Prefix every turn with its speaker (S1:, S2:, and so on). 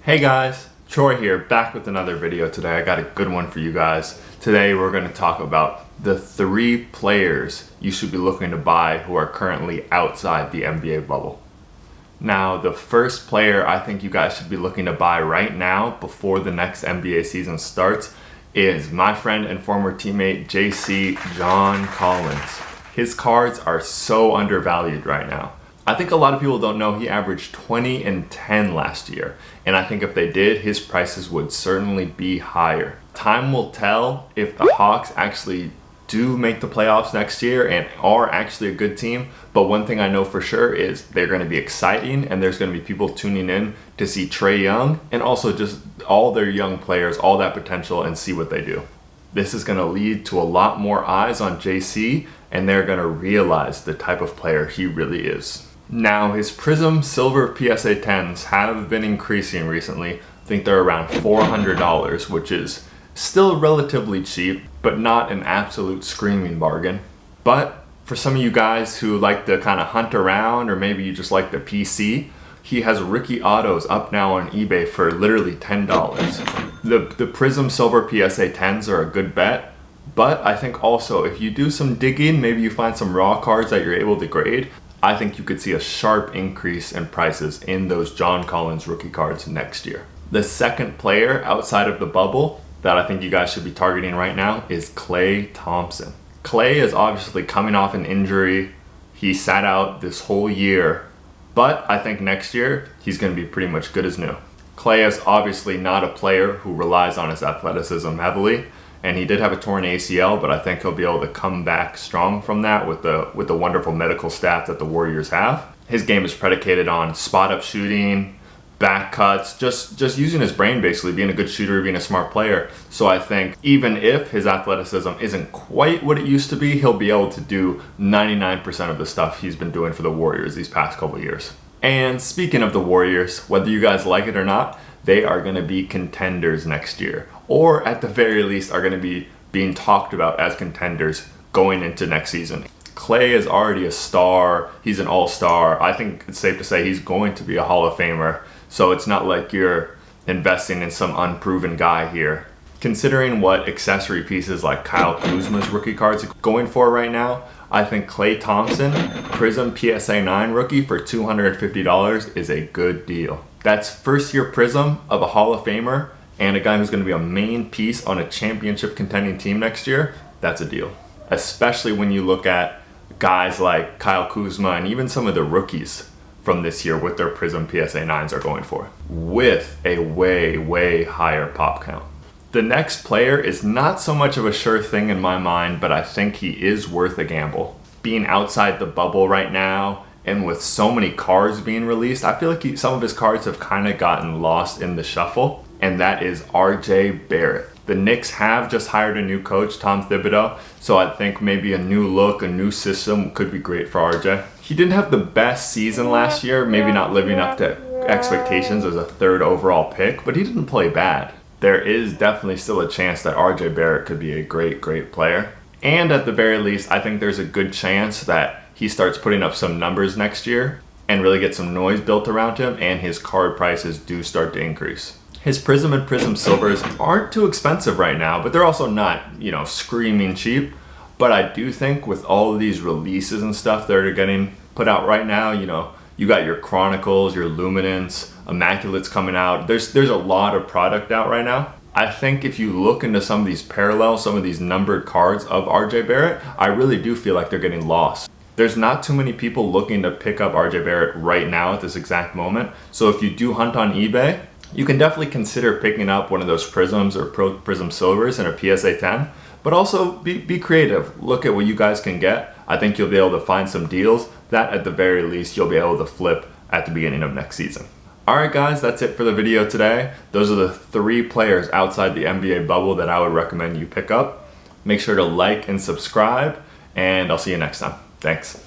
S1: Hey guys, Troy here, back with another video today. I got a good one for you guys. Today we're going to talk about the 3 players you should be looking to buy who are currently outside the NBA bubble. Now, the first player I think you guys should be looking to buy right now before the next NBA season starts is my friend and former teammate JC John Collins. His cards are so undervalued right now. I think a lot of people don't know he averaged 20 and 10 last year, and I think if they did, his prices would certainly be higher. Time will tell if the Hawks actually do make the playoffs next year and are actually a good team, but one thing I know for sure is they're going to be exciting and there's going to be people tuning in to see Trae Young and also just all their young players, all that potential, and see what they do. This is going to lead to a lot more eyes on JC, and they're going to realize the type of player he really is. Now, his Prism Silver PSA 10s have been increasing recently. I think they're around $400, which is still relatively cheap, but not an absolute screaming bargain. But for some of you guys who like to kind of hunt around, or maybe you just like the PC, he has rookie autos up now on eBay for literally $10. The Prism Silver PSA 10s are a good bet, but I think also if you do some digging, maybe you find some raw cards that you're able to grade, I think you could see a sharp increase in prices in those John Collins rookie cards next year. The second player outside of the bubble that I think you guys should be targeting right now is Klay Thompson. Klay is obviously coming off an injury. He sat out this whole year, but I think next year he's going to be pretty much good as new. Klay is obviously not a player who relies on his athleticism heavily, and he did have a torn ACL, but I think he'll be able to come back strong from that with the wonderful medical staff that the Warriors have. His game is predicated on spot-up shooting, back cuts, just using his brain basically, being a good shooter, being a smart player. So I think even if his athleticism isn't quite what it used to be, he'll be able to do 99% of the stuff he's been doing for the Warriors these past couple years. And speaking of the Warriors, whether you guys like it or not, they are going to be contenders next year, or at the very least are going to be being talked about as contenders going into next season. Klay is already a star. He's an all-star. I think it's safe to say he's going to be a Hall of Famer, so it's not like you're investing in some unproven guy here. Considering what accessory pieces like Kyle Kuzma's rookie cards are going for right now, I think Klay Thompson, Prism PSA 9 rookie for $250 is a good deal. That's first year Prism of a Hall of Famer and a guy who's going to be a main piece on a championship contending team next year. That's a deal. Especially when you look at guys like Kyle Kuzma and even some of the rookies from this year with their Prism PSA 9s are going for, with a way higher pop count. The next player is not so much of a sure thing in my mind, but I think he is worth a gamble. Being outside the bubble right now, and with so many cards being released, I feel like some of his cards have kind of gotten lost in the shuffle, and that is RJ Barrett. The Knicks have just hired a new coach, Tom Thibodeau, so I think maybe a new look, a new system could be great for RJ. He didn't have the best season last year, maybe not living up to expectations as a 3rd overall pick, but he didn't play bad. There is definitely still a chance that RJ Barrett could be a great player. And at the very least, I think there's a good chance that he starts putting up some numbers next year and really get some noise built around him, and his card prices do start to increase. His Prism and Prism Silvers aren't too expensive right now, but they're also not, screaming cheap. But I do think with all of these releases and stuff that are getting put out right now, you got your Chronicles, your Luminance, Immaculate's coming out. There's a lot of product out right now. I think if you look into some of these parallels, some of these numbered cards of RJ Barrett, I really do feel like they're getting lost. There's not too many people looking to pick up RJ Barrett right now at this exact moment. So if you do hunt on eBay, you can definitely consider picking up one of those Prisms or Prism Silvers and a PSA 10, but also be creative. Look at what you guys can get. I think you'll be able to find some deals that at the very least you'll be able to flip at the beginning of next season. Alright guys, that's it for the video today. Those are the 3 players outside the NBA bubble that I would recommend you pick up. Make sure to like and subscribe, and I'll see you next time. Thanks.